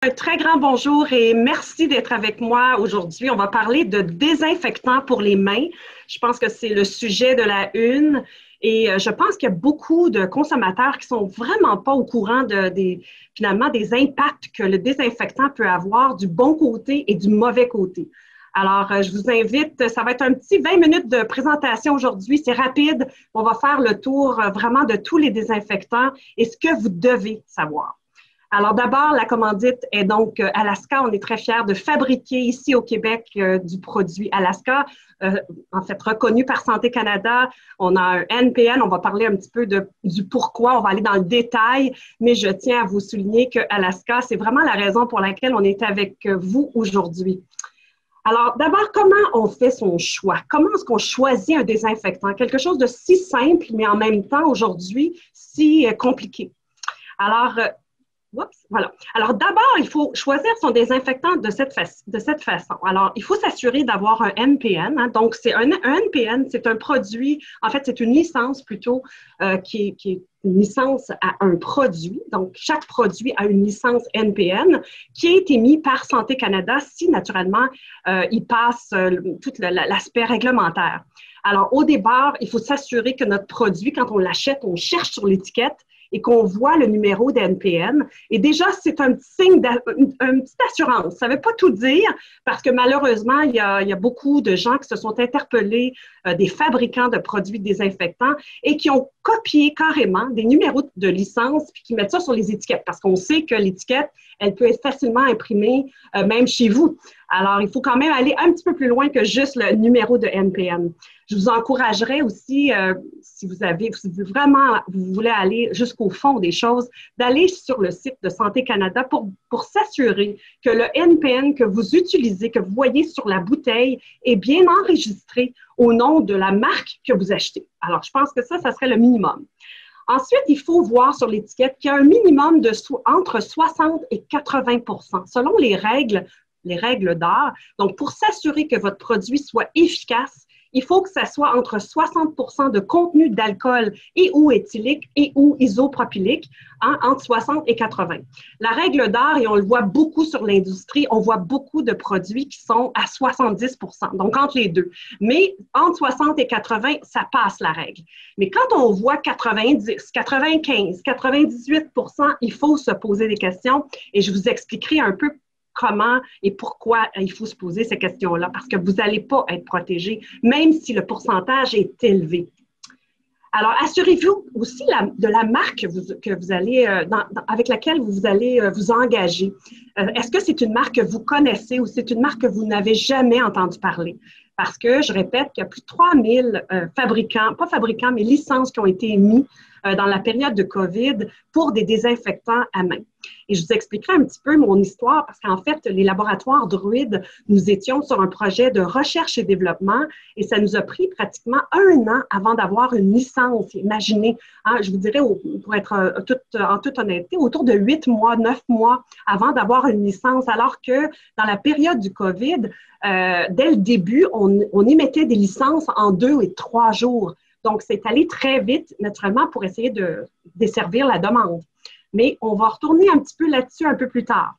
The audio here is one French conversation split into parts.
Un très grand bonjour et merci d'être avec moi aujourd'hui. On va parler de désinfectants pour les mains. Je pense que c'est le sujet de la une et je pense qu'il y a beaucoup de consommateurs qui sont vraiment pas au courant finalement des impacts que le désinfectant peut avoir du bon côté et du mauvais côté. Alors, je vous invite, ça va être un petit 20 minutes de présentation aujourd'hui. C'est rapide. On va faire le tour vraiment de tous les désinfectants et ce que vous devez savoir. Alors d'abord, la commandite est donc Alaska. On est très fiers de fabriquer ici au Québec du produit Alaska, en fait reconnu par Santé Canada. On a un NPN, on va parler un petit peu du pourquoi, on va aller dans le détail, mais je tiens à vous souligner que Alaska, c'est vraiment la raison pour laquelle on est avec vous aujourd'hui. Alors d'abord, comment on fait son choix? Comment est-ce qu'on choisit un désinfectant? Quelque chose de si simple, mais en même temps aujourd'hui si compliqué. Alors, oups, voilà. Alors, d'abord, il faut choisir son désinfectant de cette façon. Alors, il faut s'assurer d'avoir un NPN. Hein. Donc, un NPN, c'est un produit, en fait, c'est une licence plutôt qui est une licence à un produit. Donc, chaque produit a une licence NPN qui est émise par Santé Canada si, naturellement, il passe tout l'aspect réglementaire. Alors, au départ, il faut s'assurer que notre produit, quand on l'achète, on cherche sur l'étiquette et qu'on voit le numéro d'NPN. Et déjà, c'est un petit signe, une petite assurance. Ça ne veut pas tout dire parce que malheureusement, il y a beaucoup de gens qui se sont interpellés, des fabricants de produits désinfectants et qui ont copié carrément des numéros de licence puis qui mettent ça sur les étiquettes parce qu'on sait que l'étiquette, elle peut être facilement imprimée même chez vous. Alors, il faut quand même aller un petit peu plus loin que juste le numéro de NPN. Je vous encouragerais aussi, si vous voulez aller jusqu'au fond des choses, d'aller sur le site de Santé Canada pour s'assurer que le NPN que vous utilisez, que vous voyez sur la bouteille, est bien enregistré au nom de la marque que vous achetez. Alors, je pense que ça serait le minimum. Ensuite, il faut voir sur l'étiquette qu'il y a un minimum entre 60 et 80 selon les règles d'art. Donc, pour s'assurer que votre produit soit efficace, il faut que ça soit entre 60 de contenu d'alcool et ou éthylique et ou isopropylique, hein, entre 60 et 80. La règle d'art, et on le voit beaucoup sur l'industrie, on voit beaucoup de produits qui sont à 70 donc entre les deux. Mais entre 60 et 80, ça passe la règle. Mais quand on voit 90, 95, 98 il faut se poser des questions et je vous expliquerai un peu comment et pourquoi il faut se poser ces questions-là, parce que vous n'allez pas être protégé, même si le pourcentage est élevé. Alors, assurez-vous aussi de la marque que vous allez, avec laquelle vous allez vous engager. Est-ce que c'est une marque que vous connaissez ou c'est une marque que vous n'avez jamais entendu parler? Parce que, je répète, qu'il y a plus de 3000 mais licences qui ont été émises dans la période de COVID pour des désinfectants à main. Et je vous expliquerai un petit peu mon histoire parce qu'en fait, les laboratoires Druide, nous étions sur un projet de recherche et développement et ça nous a pris pratiquement 1 an avant d'avoir une licence. Imaginez, hein, je vous dirais, pour être en toute honnêteté, autour de 8 mois, 9 mois avant d'avoir une licence, alors que dans la période du COVID, dès le début, on émettait des licences en 2 et 3 jours. Donc, c'est allé très vite, naturellement, pour essayer de desservir la demande. Mais on va retourner un petit peu là-dessus un peu plus tard.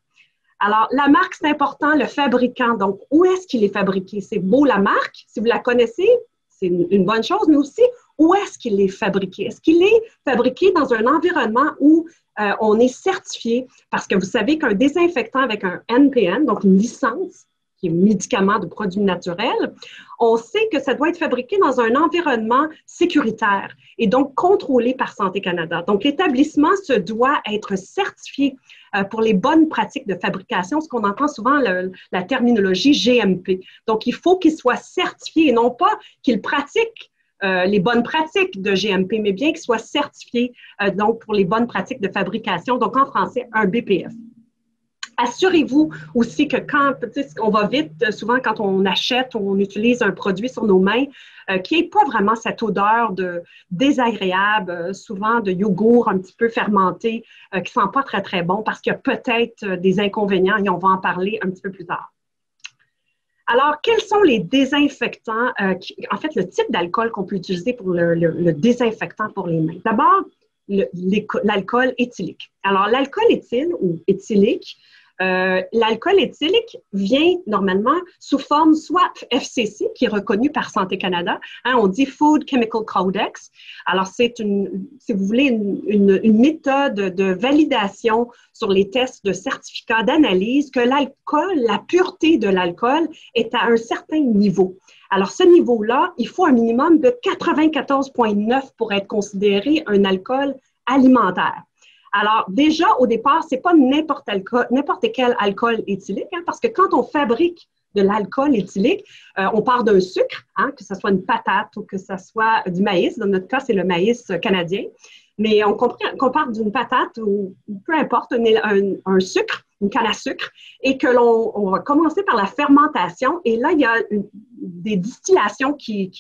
Alors, la marque, c'est important, le fabricant. Donc, où est-ce qu'il est fabriqué? C'est beau la marque, si vous la connaissez, c'est une bonne chose, mais aussi, où est-ce qu'il est fabriqué? Est-ce qu'il est fabriqué dans un environnement où on est certifié? Parce que vous savez qu'un désinfectant avec un NPN, donc une licence, qui est médicament de produits naturels, on sait que ça doit être fabriqué dans un environnement sécuritaire et donc contrôlé par Santé Canada. Donc, l'établissement se doit être certifié pour les bonnes pratiques de fabrication, ce qu'on entend souvent la terminologie GMP. Donc, il faut qu'il soit certifié et non pas qu'il pratique les bonnes pratiques de GMP, mais bien qu'il soit certifié donc pour les bonnes pratiques de fabrication, donc en français, un BPF. Assurez-vous aussi que quand, on va vite, souvent quand on achète ou on utilise un produit sur nos mains, qui n'est pas vraiment cette odeur désagréable, souvent de yogourt un petit peu fermenté, qui ne sent pas très, très bon parce qu'il y a peut-être des inconvénients et on va en parler un petit peu plus tard. Alors, quels sont les désinfectants, en fait, le type d'alcool qu'on peut utiliser pour le désinfectant pour les mains? D'abord, l'alcool éthylique. Alors, l'alcool éthyle ou éthylique, L'alcool éthylique vient normalement sous forme soit FCC, qui est reconnu par Santé Canada, hein, on dit Food Chemical Codex. Alors, c'est si vous voulez, une méthode de validation sur les tests de certificat d'analyse que l'alcool, la pureté de l'alcool est à un certain niveau. Alors, ce niveau-là, il faut un minimum de 94,9 pour être considéré un alcool alimentaire. Alors, déjà, au départ, ce n'est pas n'importe quel alcool éthylique, hein, parce que quand on fabrique de l'alcool éthylique, on part d'un sucre, hein, que ce soit une patate ou que ce soit du maïs. Dans notre cas, c'est le maïs canadien. Mais on comprend qu'on part d'une patate ou peu importe, un sucre, une canne à sucre, et que on va commencer par la fermentation. Et là, il y a des distillations qui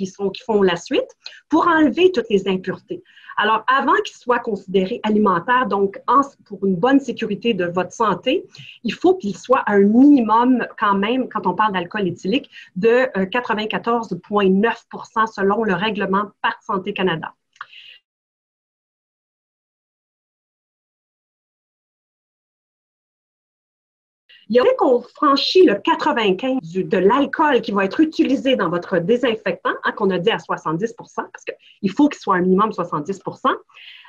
font la suite pour enlever toutes les impuretés. Alors, avant qu'il soit considéré alimentaire, donc pour une bonne sécurité de votre santé, il faut qu'il soit à un minimum quand même, quand on parle d'alcool éthylique, de 94,9 selon le règlement par Santé Canada. Il y a dès qu'on franchit le 95 de l'alcool qui va être utilisé dans votre désinfectant, hein, qu'on a dit à 70 parce qu'il faut qu'il soit un minimum 70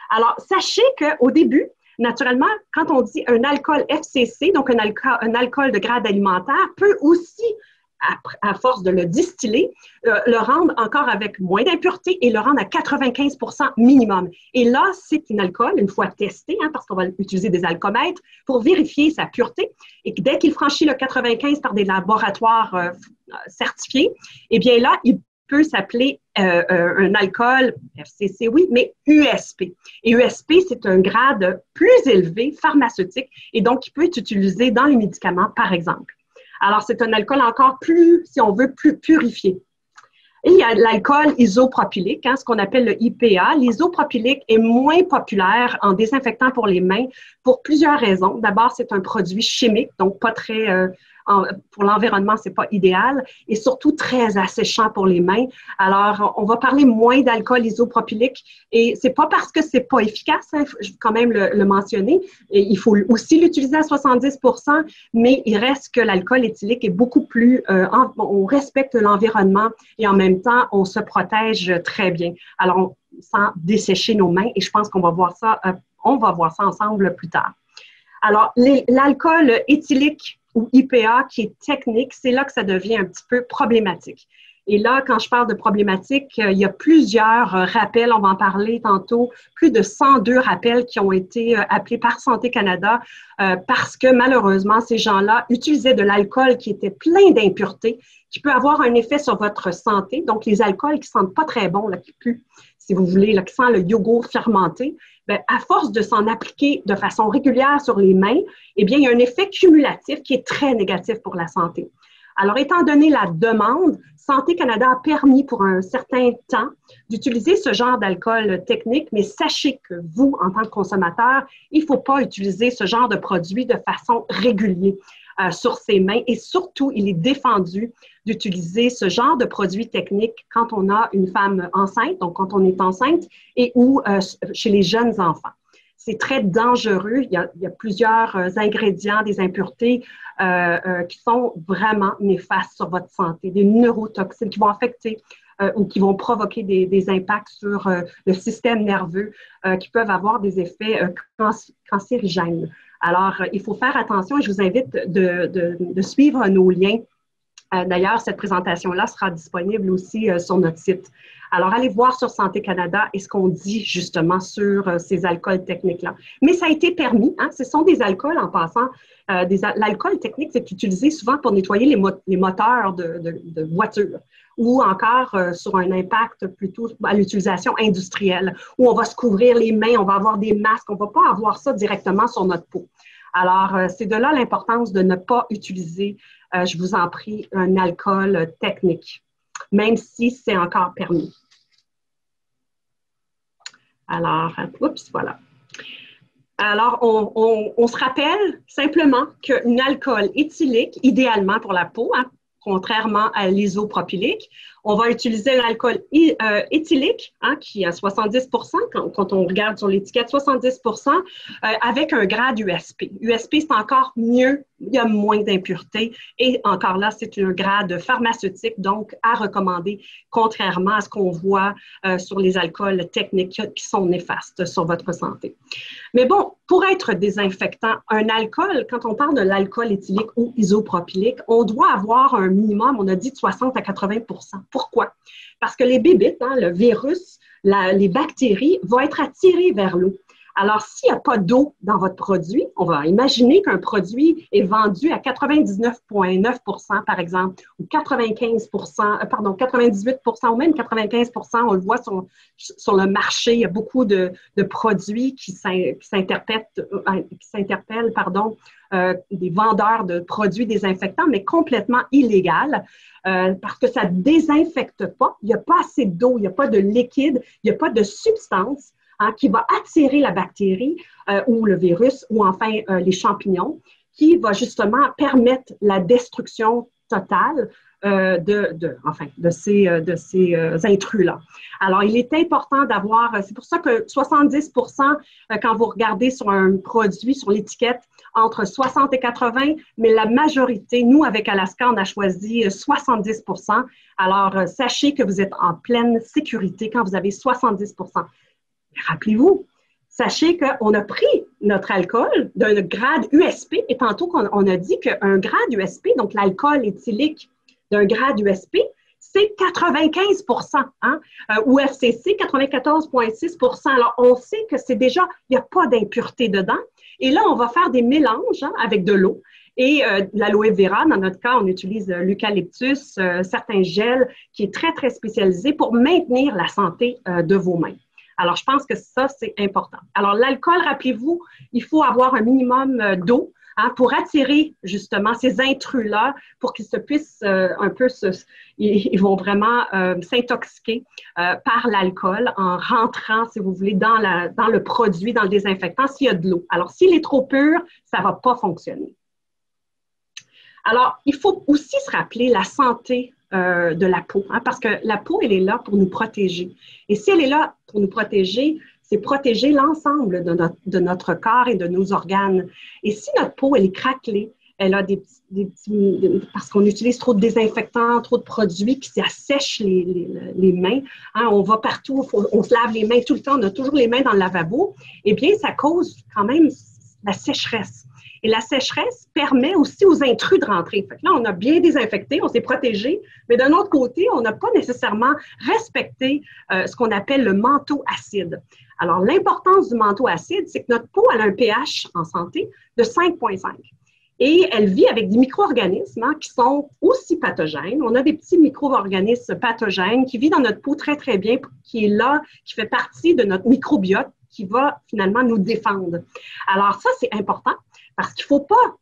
Alors, sachez qu'au début, naturellement, quand on dit un alcool FCC, donc un alcool de grade alimentaire, peut aussi, à force de le distiller, le rendre encore avec moins d'impuretés et le rendre à 95 minimum. Et là, c'est un alcool, une fois testé, hein, parce qu'on va utiliser des alcomètres pour vérifier sa pureté. Et dès qu'il franchit le 95 par des laboratoires certifiés, eh bien là, il peut s'appeler un alcool FCC, oui, mais USP. Et USP, c'est un grade plus élevé, pharmaceutique, et donc il peut être utilisé dans les médicaments, par exemple. Alors, c'est un alcool encore plus, si on veut, plus purifié. Et il y a l'alcool isopropylique, hein, ce qu'on appelle le IPA. L'isopropylique est moins populaire en désinfectant pour les mains pour plusieurs raisons. D'abord, c'est un produit chimique, donc pas très, pour l'environnement, c'est pas idéal, et surtout très asséchant pour les mains. Alors, on va parler moins d'alcool isopropylique, et c'est pas parce que c'est pas efficace, hein, je vais quand même le mentionner. Et il faut aussi l'utiliser à 70 mais il reste que l'alcool éthylique est beaucoup plus, on respecte l'environnement et en même temps, on se protège très bien. Alors, sans dessécher nos mains, et je pense qu'on va voir ça, ensemble plus tard. Alors, l'alcool éthylique ou IPA qui est technique, c'est là que ça devient un petit peu problématique. Et là, quand je parle de problématique, il y a plusieurs rappels, on va en parler tantôt, plus de 102 rappels qui ont été appelés par Santé Canada parce que malheureusement, ces gens-là utilisaient de l'alcool qui était plein d'impuretés, qui peut avoir un effet sur votre santé. Donc, les alcools qui sentent pas très bon, là, qui puent, si vous voulez, là, qui sent le yogourt fermenté, bien, à force de s'en appliquer de façon régulière sur les mains, eh bien, il y a un effet cumulatif qui est très négatif pour la santé. Alors, étant donné la demande, Santé Canada a permis pour un certain temps d'utiliser ce genre d'alcool technique, mais sachez que vous, en tant que consommateur, il ne faut pas utiliser ce genre de produit de façon régulière sur ses mains et surtout, il est défendu d'utiliser ce genre de produit technique quand on a une femme enceinte, donc quand on est enceinte et ou chez les jeunes enfants. C'est très dangereux. Il y a plusieurs ingrédients, des impuretés qui sont vraiment néfastes sur votre santé, des neurotoxines qui vont affecter ou qui vont provoquer des impacts sur le système nerveux qui peuvent avoir des effets cancérigènes. Alors, il faut faire attention et je vous invite de suivre nos liens. D'ailleurs, cette présentation-là sera disponible aussi sur notre site. Alors, allez voir sur Santé Canada et ce qu'on dit justement sur ces alcools techniques-là. Mais ça a été permis, hein, ce sont des alcools en passant. L'alcool technique, c'est utilisé souvent pour nettoyer les moteurs de voitures ou encore sur un impact plutôt à l'utilisation industrielle où on va se couvrir les mains, on va avoir des masques, on ne va pas avoir ça directement sur notre peau. Alors, c'est de là l'importance de ne pas utiliser, je vous en prie, un alcool technique, même si c'est encore permis. Alors, oups, voilà. Alors, on se rappelle simplement qu'un alcool éthylique, idéalement pour la peau, hein, contrairement à l'isopropylique, On va utiliser l'alcool éthylique, hein, qui est à 70 quand on regarde sur l'étiquette, 70 avec un grade USP. USP, c'est encore mieux, il y a moins d'impuretés. Et encore là, c'est un grade pharmaceutique, donc à recommander, contrairement à ce qu'on voit sur les alcools techniques qui sont néfastes sur votre santé. Mais bon, pour être désinfectant, un alcool, quand on parle de l'alcool éthylique ou isopropylique, on doit avoir un minimum, on a dit de 60 à 80 Pourquoi? Parce que les bébites, hein, le virus, les bactéries vont être attirées vers l'eau. Alors, s'il n'y a pas d'eau dans votre produit, on va imaginer qu'un produit est vendu à 99,9 par exemple, ou 98 ou même 95 on le voit sur le marché, il y a beaucoup de produits qui s'interpellent, des vendeurs de produits désinfectants, mais complètement illégal, parce que ça ne désinfecte pas, il n'y a pas assez d'eau, il n'y a pas de liquide, il n'y a pas de substance, hein, qui va attirer la bactérie ou le virus ou enfin les champignons, qui va justement permettre la destruction totale de ces intrus-là. Alors, il est important d'avoir, c'est pour ça que 70 quand vous regardez sur un produit, sur l'étiquette, entre 60 et 80, mais la majorité, nous, avec Alaska, on a choisi 70 Alors, sachez que vous êtes en pleine sécurité quand vous avez 70 Rappelez-vous, sachez qu'on a pris notre alcool d'un grade USP, et tantôt on a dit qu'un grade USP, donc l'alcool éthylique d'un grade USP, c'est 95 hein? Ou FCC, 94,6 Alors, on sait que c'est déjà, il n'y a pas d'impureté dedans. Et là, on va faire des mélanges hein, avec de l'eau. Et l'aloe vera, dans notre cas, on utilise l'eucalyptus, certains gels, qui est très, très spécialisé pour maintenir la santé de vos mains. Alors, je pense que ça, c'est important. Alors, l'alcool, rappelez-vous, il faut avoir un minimum d'eau hein, pour attirer justement ces intrus-là pour qu'ils se puissent ils vont vraiment s'intoxiquer par l'alcool en rentrant, si vous voulez, dans le produit, dans le désinfectant, s'il y a de l'eau. Alors, s'il est trop pur, ça ne va pas fonctionner. Alors, il faut aussi se rappeler la santé de la peau, hein, parce que la peau, elle est là pour nous protéger. Et si elle est là pour nous protéger, c'est protéger l'ensemble de notre corps et de nos organes. Et si notre peau, elle est craquelée, elle a des petits parce qu'on utilise trop de désinfectants, trop de produits qui assèchent les mains, hein, on va partout, on se lave les mains tout le temps, on a toujours les mains dans le lavabo, eh bien, ça cause quand même la sécheresse. Et la sécheresse permet aussi aux intrus de rentrer. Fait que là, on a bien désinfecté, on s'est protégé, mais d'un autre côté, on n'a pas nécessairement respecté ce qu'on appelle le manteau acide. Alors, l'importance du manteau acide, c'est que notre peau elle a un pH en santé de 5,5. Et elle vit avec des micro-organismes hein, qui sont aussi pathogènes. On a des petits micro-organismes pathogènes qui vivent dans notre peau très, très bien, qui est là, qui fait partie de notre microbiote, qui va finalement nous défendre. Alors ça, c'est important parce qu'il ne faut pas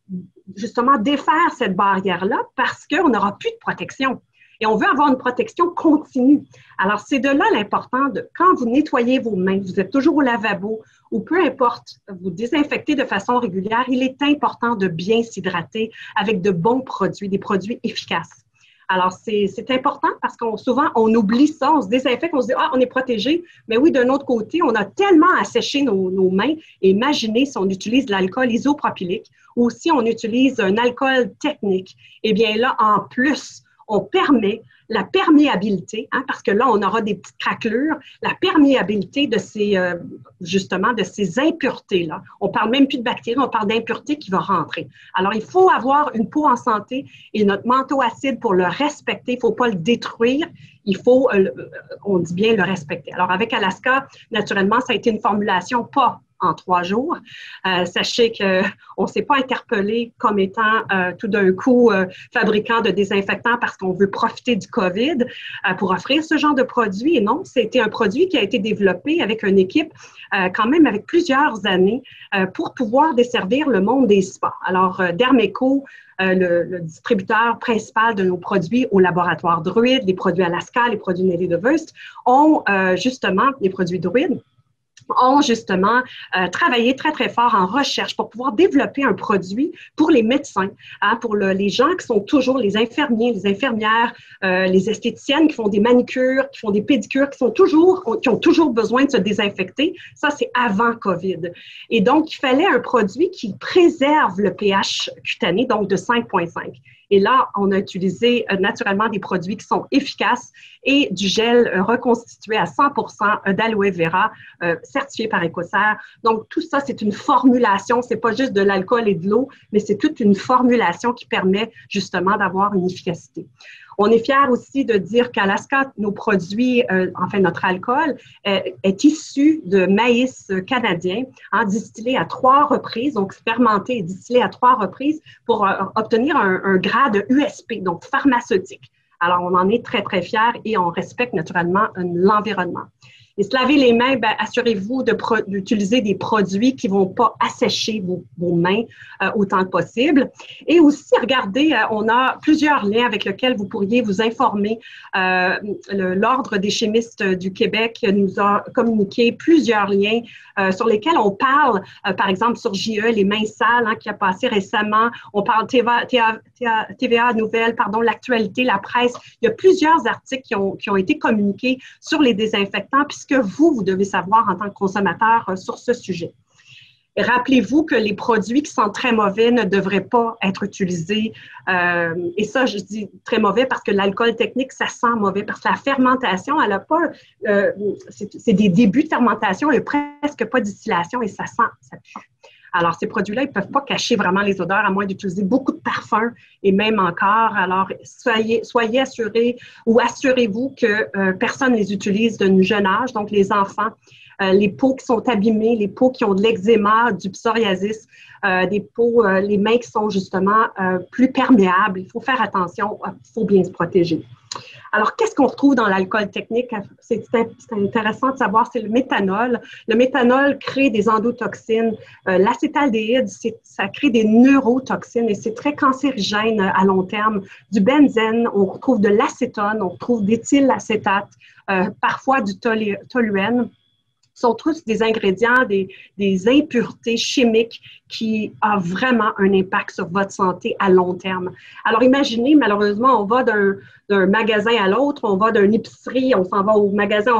justement défaire cette barrière-là parce qu'on n'aura plus de protection. Et on veut avoir une protection continue. Alors, c'est de là l'important de, quand vous nettoyez vos mains, vous êtes toujours au lavabo ou peu importe, vous désinfectez de façon régulière, il est important de bien s'hydrater avec de bons produits, des produits efficaces. Alors, c'est important parce qu'on souvent, on oublie ça, on se désinfecte, on se dit « Ah, on est protégé », mais oui, d'un autre côté, on a tellement asséché nos mains. Et imaginez si on utilise de l'alcool isopropylique ou si on utilise un alcool technique, eh bien là, en plus, on permet la perméabilité, hein, parce que là, on aura des petites craquelures, la perméabilité de justement, de ces impuretés-là. On ne parle même plus de bactéries, on parle d'impuretés qui vont rentrer. Alors, il faut avoir une peau en santé et notre manteau acide, pour le respecter, il ne faut pas le détruire, il faut, on dit bien, le respecter. Alors, avec Alaska, naturellement, ça a été une formulation pas en 3 jours. Sachez qu'on ne s'est pas interpellé comme étant tout d'un coup fabricant de désinfectants parce qu'on veut profiter du COVID pour offrir ce genre de produit. Et non, c'était un produit qui a été développé avec une équipe quand même avec plusieurs années pour pouvoir desservir le monde des spas. Alors, Dermeco, le distributeur principal de nos produits au laboratoire Druide, les produits Alaska, les produits Nelly DeVust, ont justement les produits Druide, ont justement travaillé très, très fort en recherche pour pouvoir développer un produit pour les médecins, hein, pour les gens qui sont toujours les infirmiers, les infirmières, les esthéticiennes qui font des manicures, qui font des pédicures, qui ont toujours besoin de se désinfecter. Ça, c'est avant COVID. Et donc, il fallait un produit qui préserve le pH cutané, donc de 5,5. Et là, on a utilisé naturellement des produits qui sont efficaces et du gel reconstitué à 100% d'aloe vera, certifié par Écossaire. Donc, tout ça, c'est une formulation. C'est pas juste de l'alcool et de l'eau, mais c'est toute une formulation qui permet justement d'avoir une efficacité. On est fiers aussi de dire qu'Alaska, nos produits, enfin notre alcool, est issu de maïs canadien, hein, distillé à 3 reprises, donc fermenté et distillé à 3 reprises pour obtenir un grade USP, donc pharmaceutique. Alors, on en est très, très fiers et on respecte naturellement l'environnement. Et se laver les mains, ben, assurez-vous d'utiliser des produits qui ne vont pas assécher vos mains autant que possible. Et aussi, regardez, on a plusieurs liens avec lesquels vous pourriez vous informer. L'Ordre des chimistes du Québec nous a communiqué plusieurs liens sur lesquels on parle, par exemple, sur JE, les mains sales, hein, qui a passé récemment. On parle TVA Nouvelles, pardon, l'actualité, la presse. Il y a plusieurs articles qui ont été communiqués sur les désinfectants, puis ce que vous devez savoir en tant que consommateur sur ce sujet. Rappelez-vous que les produits qui sont très mauvais ne devraient pas être utilisés. Et ça, je dis très mauvais parce que l'alcool technique, ça sent mauvais. Parce que la fermentation, elle n'a pas... c'est des débuts de fermentation, il n'y a presque pas de distillation et ça sent, ça pue. Alors, ces produits-là, ils ne peuvent pas cacher vraiment les odeurs, à moins d'utiliser beaucoup de parfums et même encore. Alors, soyez assurés ou assurez-vous que personne ne les utilise d'un jeune âge, donc les enfants. Les peaux qui sont abîmées, les peaux qui ont de l'eczéma, du psoriasis, des peaux, les mains qui sont justement plus perméables. Il faut faire attention, il faut bien se protéger. Alors, qu'est-ce qu'on retrouve dans l'alcool technique? C'est intéressant de savoir, c'est le méthanol. Le méthanol crée des endotoxines. L'acétaldéhyde, ça crée des neurotoxines et c'est très cancérigène à long terme. Du benzène, on retrouve de l'acétone, on retrouve d'éthylacétate, parfois du toluène. Sont tous des ingrédients, des impuretés chimiques qui ont vraiment un impact sur votre santé à long terme. Alors, imaginez, malheureusement, on va d'un magasin à l'autre, on va d'une épicerie, on s'en va au magasin,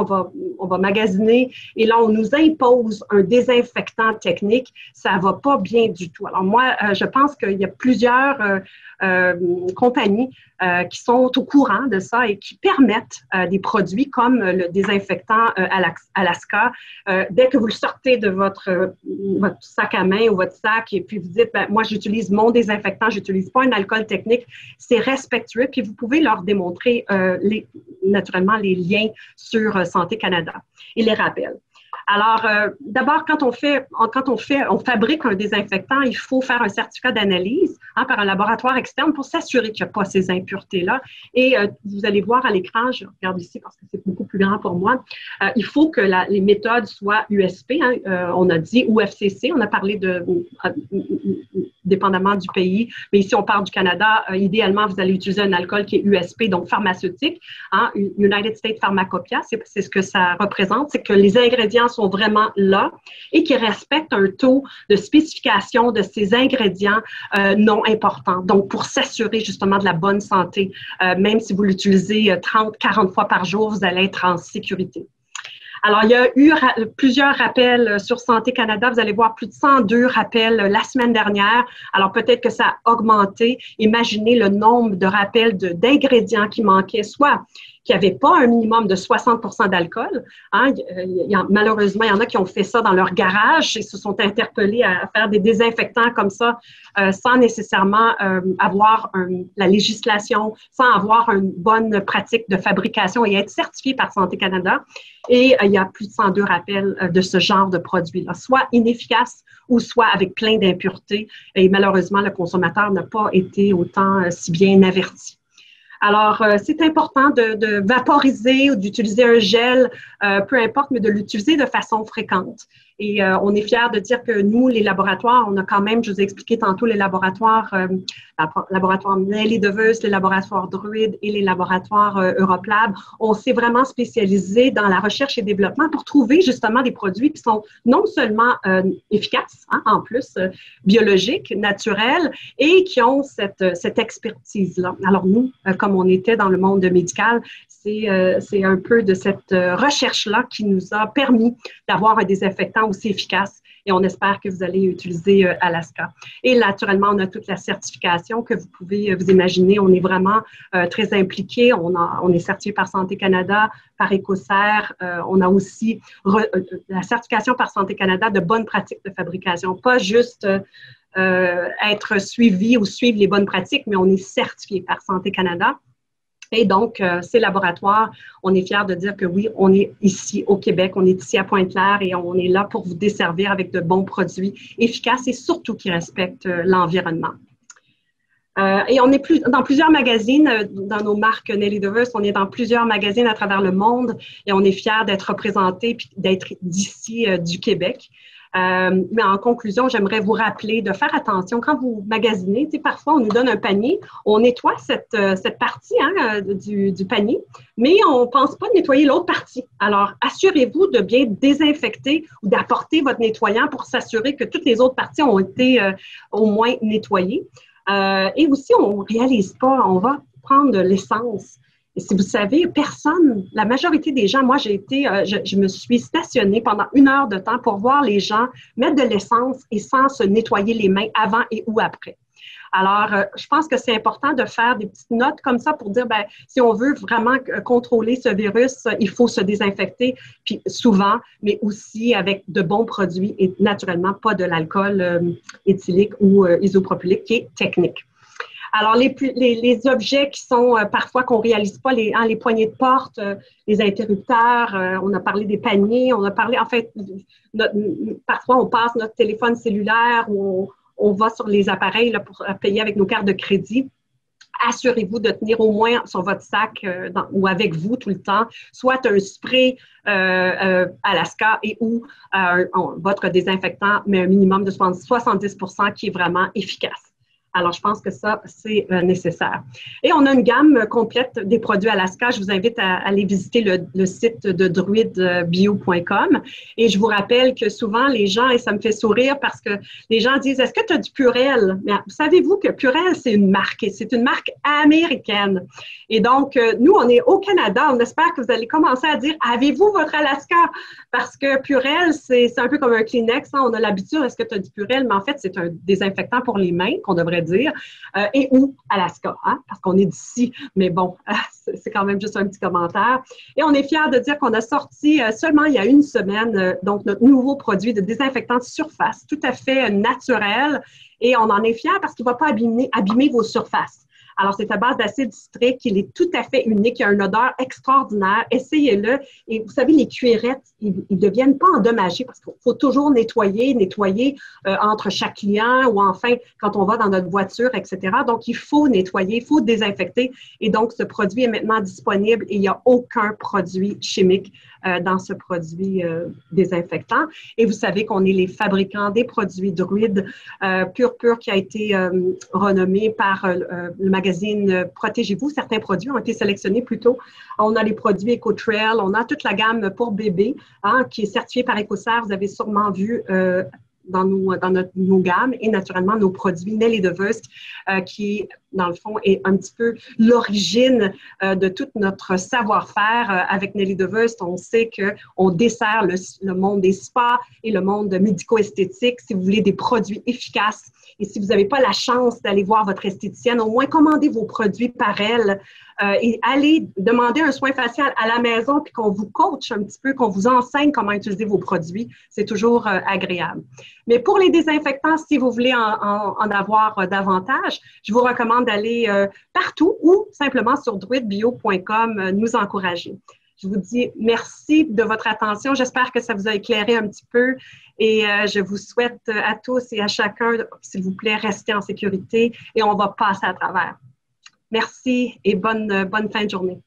on va magasiner, et là, on nous impose un désinfectant technique. Ça ne va pas bien du tout. Alors, moi, je pense qu'il y a plusieurs compagnies qui sont au courant de ça et qui permettent des produits comme le désinfectant Alaska. Dès que vous le sortez de votre sac à main ou votre sac et puis vous dites, ben, moi, j'utilise mon désinfectant, je n'utilise pas un alcool technique, c'est respectueux. Puis vous pouvez leur démontrer naturellement les liens sur Santé Canada et les rappels. Alors, d'abord, quand on fabrique un désinfectant, il faut faire un certificat d'analyse par un laboratoire externe pour s'assurer qu'il n'y a pas ces impuretés-là. Et vous allez voir à l'écran, je regarde ici parce que c'est beaucoup plus grand pour moi, il faut que les méthodes soient USP. On a dit ou FCC, on a parlé dépendamment du pays, mais ici on parle du Canada. Idéalement, vous allez utiliser un alcool qui est USP, donc pharmaceutique. United States Pharmacopoeia, c'est ce que ça représente, c'est que les ingrédients sont vraiment là et qui respectent un taux de spécification de ces ingrédients non importants. Donc, pour s'assurer justement de la bonne santé, même si vous l'utilisez 30, 40 fois par jour, vous allez être en sécurité. Alors, il y a eu plusieurs rappels sur Santé Canada. Vous allez voir plus de 102 rappels la semaine dernière. Alors, peut-être que ça a augmenté. Imaginez le nombre de rappels d'ingrédients qui manquaient, soit qui n'avaient pas un minimum de 60% d'alcool. Malheureusement, il y en a qui ont fait ça dans leur garage et se sont interpellés à faire des désinfectants comme ça sans nécessairement avoir la législation, sans avoir une bonne pratique de fabrication et être certifié par Santé Canada. Et il y a plus de 102 rappels de ce genre de produits-là, soit inefficaces ou soit avec plein d'impuretés. Et malheureusement, le consommateur n'a pas été autant si bien averti. Alors, c'est important de vaporiser ou d'utiliser un gel, peu importe, mais de l'utiliser de façon fréquente. Et on est fiers de dire que nous, les laboratoires, on a quand même, je vous ai expliqué tantôt, les laboratoires, laboratoire Nelly DeVos, les laboratoires Druid et les laboratoires Europlab, on s'est vraiment spécialisé dans la recherche et développement pour trouver justement des produits qui sont non seulement efficaces, hein, en plus biologiques, naturels, et qui ont cette expertise-là. Alors nous, comme on était dans le monde médical, c'est un peu de cette recherche-là qui nous a permis d'avoir un désinfectant aussi efficace et on espère que vous allez utiliser Alaska. Et naturellement, on a toute la certification que vous pouvez vous imaginer. On est vraiment très impliqués. On est certifié par Santé Canada, par Écossaire. On a aussi la certification par Santé Canada de bonnes pratiques de fabrication, pas juste être suivi ou suivre les bonnes pratiques, mais on est certifié par Santé Canada. Et donc, ces laboratoires, on est fiers de dire que oui, on est ici au Québec, on est ici à Pointe-Claire et on est là pour vous desservir avec de bons produits efficaces et surtout qui respectent l'environnement. Et on est dans plusieurs magazines, dans nos marques Nelly DeVos, on est dans plusieurs magazines à travers le monde et on est fiers d'être représentés et d'être d'ici du Québec. Mais en conclusion, j'aimerais vous rappeler de faire attention quand vous magasinez. Parfois, on nous donne un panier, on nettoie cette partie hein, du panier, mais on ne pense pas nettoyer l'autre partie. Alors, assurez-vous de bien désinfecter ou d'apporter votre nettoyant pour s'assurer que toutes les autres parties ont été au moins nettoyées. Et aussi, on ne réalise pas, on va prendre de l'essence. Et si vous savez, personne, la majorité des gens, moi j'ai été, je me suis stationnée pendant 1 heure de temps pour voir les gens mettre de l'essence et sans se nettoyer les mains avant et ou après. Alors, je pense que c'est important de faire des petites notes comme ça pour dire, ben, si on veut vraiment contrôler ce virus, il faut se désinfecter, puis souvent, mais aussi avec de bons produits et naturellement pas de l'alcool éthylique ou isopropylique qui est technique. Alors, les objets qui sont parfois qu'on ne réalise pas, les poignées de porte, les interrupteurs, on a parlé des paniers, on a parlé, en fait, parfois on passe notre téléphone cellulaire ou on va sur les appareils là, pour payer avec nos cartes de crédit. Assurez-vous de tenir au moins sur votre sac ou avec vous tout le temps, soit un spray Alaska et ou votre désinfectant, mais un minimum de 70% qui est vraiment efficace. Alors, je pense que ça, c'est nécessaire. Et on a une gamme complète des produits Alaska. Je vous invite à aller visiter le site de druidbio.com. Et je vous rappelle que souvent, les gens, et ça me fait sourire parce que les gens disent, est-ce que tu as du Purell? Mais savez-vous que Purell, c'est une marque et c'est une marque américaine. Et donc, nous, on est au Canada. On espère que vous allez commencer à dire, avez-vous votre Alaska? Parce que Purell, c'est un peu comme un Kleenex. Hein? On a l'habitude, est-ce que tu as du Purell? Mais en fait, c'est un désinfectant pour les mains qu'on devrait dire, et ou Alaska, hein, parce qu'on est d'ici, mais bon, c'est quand même juste un petit commentaire. Et on est fiers de dire qu'on a sorti seulement il y a 1 semaine, donc notre nouveau produit de désinfectant de surface, tout à fait naturel, et on en est fiers parce qu'il ne va pas abîmer vos surfaces. Alors, c'est à base d'acide citrique, il est tout à fait unique, il a une odeur extraordinaire, essayez-le. Et vous savez, les cuirettes, ils ne deviennent pas endommagées parce qu'il faut toujours nettoyer entre chaque client ou enfin quand on va dans notre voiture, etc. Donc, il faut nettoyer, il faut désinfecter. Et donc, ce produit est maintenant disponible et il n'y a aucun produit chimique dans ce produit désinfectant. Et vous savez qu'on est les fabricants des produits Druid Pur qui a été renommé par le magazine Protégez-vous. Certains produits ont été sélectionnés plus tôt. On a les produits EcoTrail, on a toute la gamme pour bébé hein, qui est certifiée par Écossaire. Vous avez sûrement vu dans nos gammes et naturellement nos produits Nelly DeVos qui, dans le fond, est un petit peu l'origine de tout notre savoir-faire avec Nelly DeVos. On sait qu'on dessert le monde des spas et le monde médico-esthétique. Si vous voulez des produits efficaces et si vous n'avez pas la chance d'aller voir votre esthéticienne, au moins commandez vos produits par elle et allez demander un soin facial à la maison puis qu'on vous coach un petit peu, qu'on vous enseigne comment utiliser vos produits. C'est toujours agréable. Mais pour les désinfectants, si vous voulez en avoir davantage, je vous recommande d'aller partout ou simplement sur druidbio.com nous encourager. Je vous dis merci de votre attention. J'espère que ça vous a éclairé un petit peu et je vous souhaite à tous et à chacun, s'il vous plaît, restez en sécurité et on va passer à travers. Merci et bonne fin de journée.